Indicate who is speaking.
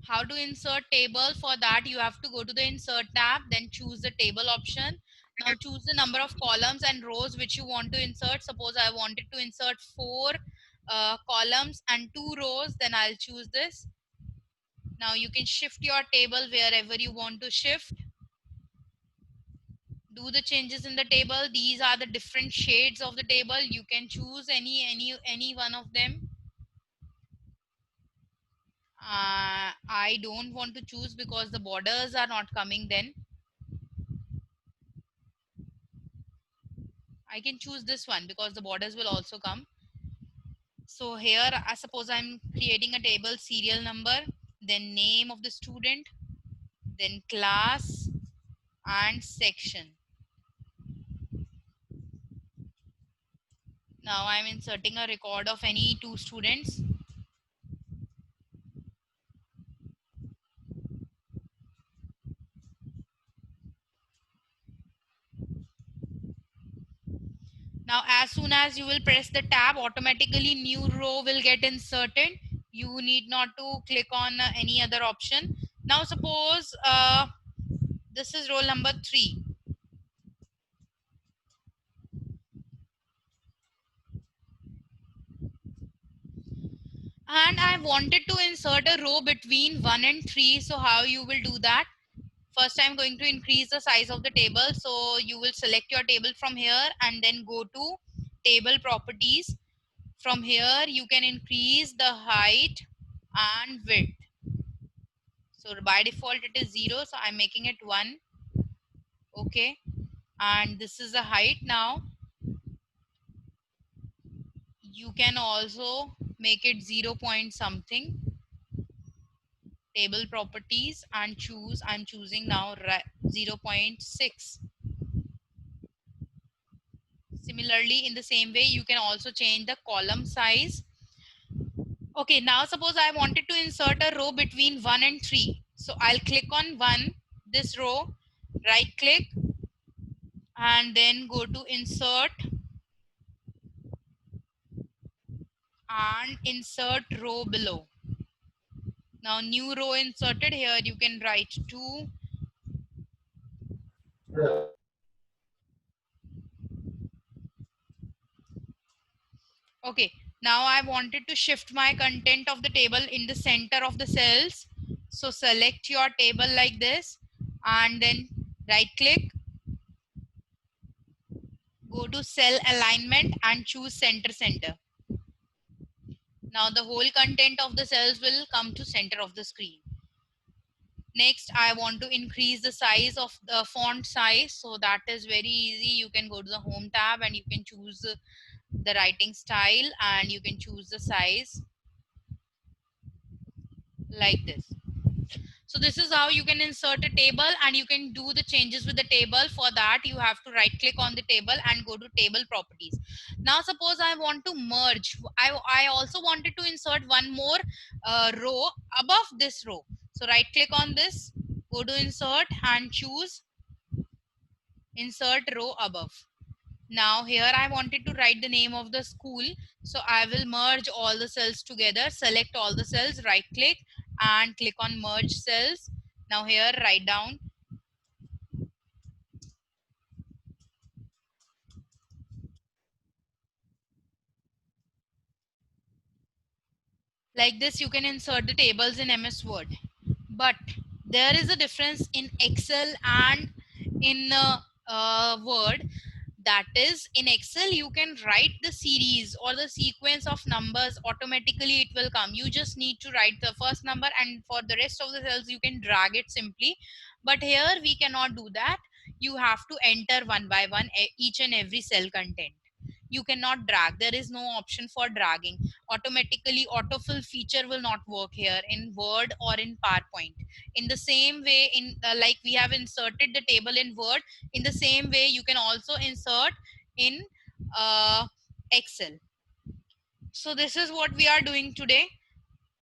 Speaker 1: How to insert table? For that you have to go to the insert tab, then choose the table option. Now choose the number of columns and rows which you want to insert. Suppose I wanted to insert 4 columns and 2 rows, then I'll choose this. Now you can shift your table wherever you want to shift. Do the changes in the table. These are the different shades of the table. You can choose any one of them. I don't want to choose because the borders are not coming. Then I can choose this one because the borders will also come. So here I suppose I'm creating a table, serial number, then name of the student, then class and section. Now I'm inserting a record of any 2 students. Now as soon as you will press the tab, automatically new row will get inserted. You need not to click on any other option. Now suppose this is roll number 3. And I wanted to insert a row between 1 and 3. So how you will do that? First, I'm going to increase the size of the table. So you will select your table from here and then go to table properties. From here, you can increase the height and width. So by default, it is 0. So I'm making it 1. Okay. And this is the height now. You can also make it 0 point something. Table properties and choose. I'm choosing now 0.6. Similarly, in the same way, you can also change the column size. Okay, now suppose I wanted to insert a row between 1 and 3. So I'll click on 1, this row, right click, and then go to insert and insert row below. Now new row inserted. Here you can write 2. Okay, now I wanted to shift my content of the table in the center of the cells. So select your table like this and then right click, go to cell alignment and choose center. Now the whole content of the cells will come to center of the screen. Next, I want to increase the size of the font size. So that is very easy. You can go to the home tab and you can choose the writing style and you can choose the size like this. So this is how you can insert a table and you can do the changes with the table. For that, you have to right click on the table and go to table properties. Now suppose I want to merge. I also wanted to insert one more row above this row. So right click on this, go to insert and choose insert row above. Now here I wanted to write the name of the school. So I will merge all the cells together, select all the cells, right click and click on merge cells. Now here write down like this. You can insert the tables in MS Word. But there is a difference in Excel and in Word. That is, in Excel you can write the series or the sequence of numbers, automatically it will come. You just need to write the first number and for the rest of the cells you can drag it simply. But here we cannot do that. You have to enter one by one each and every cell content. You cannot drag. There is no option for dragging. Automatically autofill feature will not work here in Word or in PowerPoint. In the same way, in like we have inserted the table in Word, in the same way you can also insert in Excel. So this is what we are doing today.